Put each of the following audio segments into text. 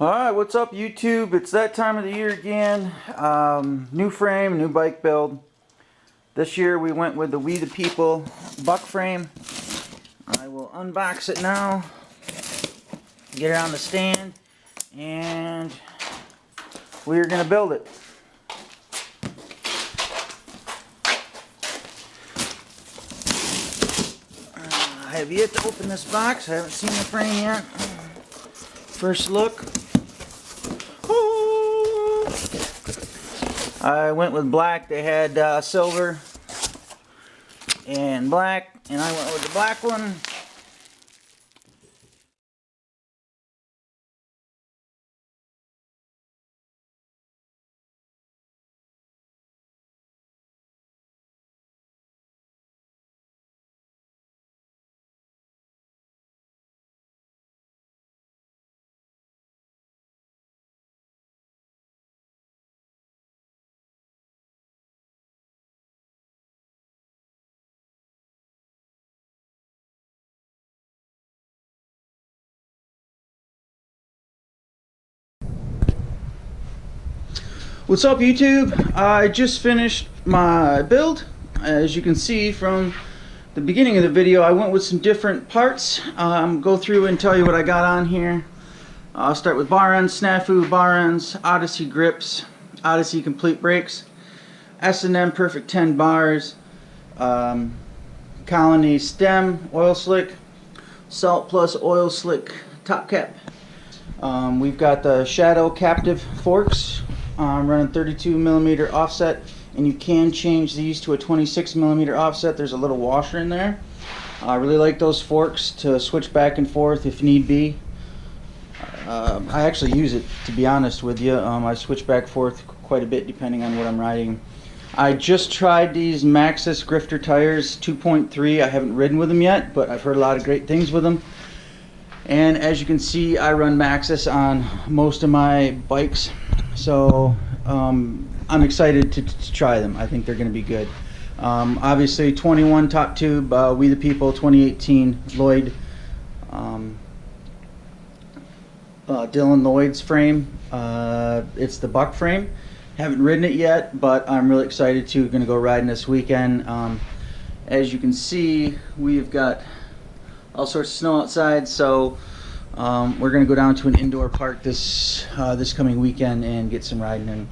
Alright, what's up YouTube? It's that time of the year again. New frame, new bike build. This year we went with the We the People Buck Frame. I will unbox it now, get it on the stand, and we're going to build it. I have yet to open this box. I haven't seen the frame yet. First look. I went with black. They had silver and black, and I went with the black one. What's up YouTube? I just finished my build. As you can see from the beginning of the video, I went with some different parts. Go through and tell you what I got on here. I'll start with bar ends, snafu bar ends, Odyssey grips, Odyssey complete brakes, S&M perfect 10 bars, Colony stem, oil slick, Salt Plus oil slick top cap. We've got the Shadow captive forks. Running 32mm offset, and you can change these to a 26mm offset. There's a little washer in there. I really like those forks to switch back and forth if need be. I actually use it, to be honest with you. I switch back and forth quite a bit depending on what I'm riding. I just tried these Maxxis Grifter tires 2.3. I haven't ridden with them yet, but I've heard a lot of great things with them. And as you can see, I run Maxxis on most of my bikes. So I'm excited to try them. I think they're going to be good. Obviously 21 top tube, We the People 2018 Lloyd, Dillon Lloyd's frame. It's the Buck Frame. Haven't ridden it yet, but I'm really excited to. Going to go riding this weekend. As you can see, we've got all sorts of snow outside, so we're going to go down to an indoor park this coming weekend and get some riding in.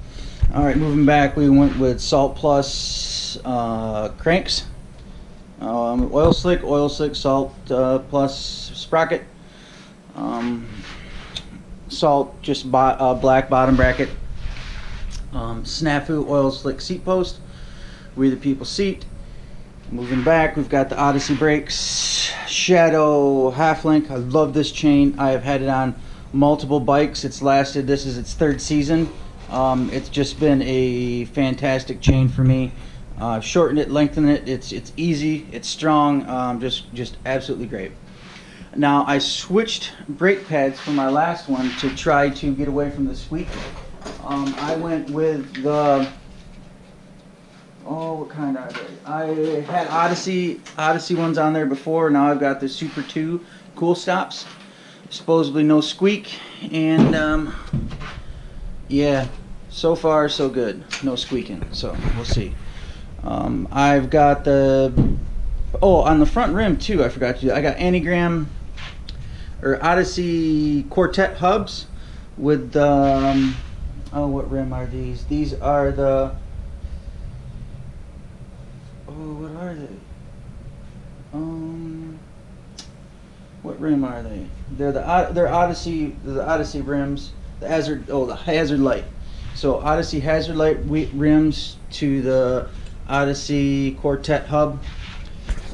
Alright, moving back, we went with Salt Plus cranks, oil slick, Salt Plus sprocket, Salt just black bottom bracket, snafu oil slick seat post, We the People seat. Moving back, we've got the Odyssey brakes, Shadow half link. I love this chain. I have had it on multiple bikes. It's lasted, this is its third season. It's just been a fantastic chain for me. I've shortened it, lengthened it. It's easy, it's strong, just absolutely great. Now I switched brake pads from my last one to try to get away from the squeak. I went with the, oh, what kind are they? I had Odyssey ones on there before. Now I've got the Super 2 Cool Stops. Supposedly no squeak, and yeah, so far so good. No squeaking, so we'll see. I've got the, oh, on the front rim too, I forgot to do that. I got Anagram or Odyssey Quartet hubs with the, oh, what rim are these? These are the, oh, what are they? What rim are they? They're Odyssey, the Odyssey rims. The Hazard, oh, the Hazard Light. So Odyssey Hazard Light rims to the Odyssey Quartet hub.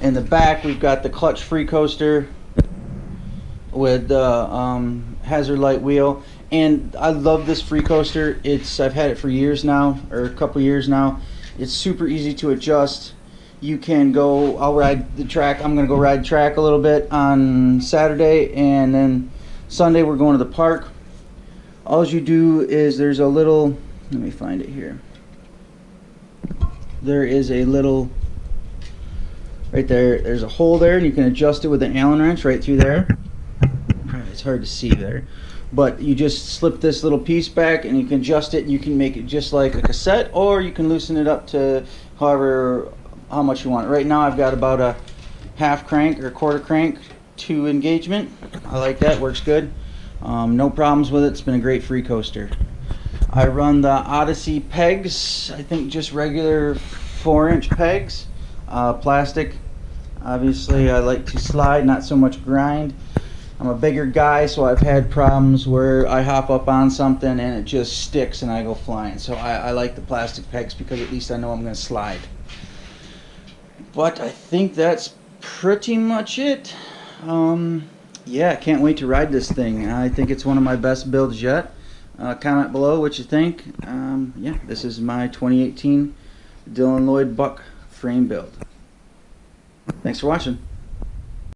In the back, we've got the clutch free coaster with the Hazard Light wheel. And I love this free coaster. I've had it for years now, or a couple years now. It's super easy to adjust. You can go, I'll ride the track. I'm going to go ride track a little bit on Saturday, and then Sunday we're going to the park. All you do is there's a little, let me find it here. There is a little, right there, there's a hole there, and you can adjust it with an Allen wrench right through there. It's hard to see there. but you just slip this little piece back and you can adjust it. You can make it just like a cassette, or you can loosen it up to how much you want. Right now I've got about a half crank or quarter crank to engagement. I like that, works good. No problems with it. It's been a great free coaster. I run the Odyssey pegs, I think just regular 4-inch pegs, plastic. Obviously I like to slide, not so much grind. I'm a bigger guy, so I've had problems where I hop up on something and it just sticks and I go flying. So I like the plastic pegs because at least I know I'm going to slide. But I think that's pretty much it. Yeah, I can't wait to ride this thing. I think it's one of my best builds yet. Comment below what you think. Yeah, this is my 2018 Dillon Lloyd Buck Frame build. Thanks for watching.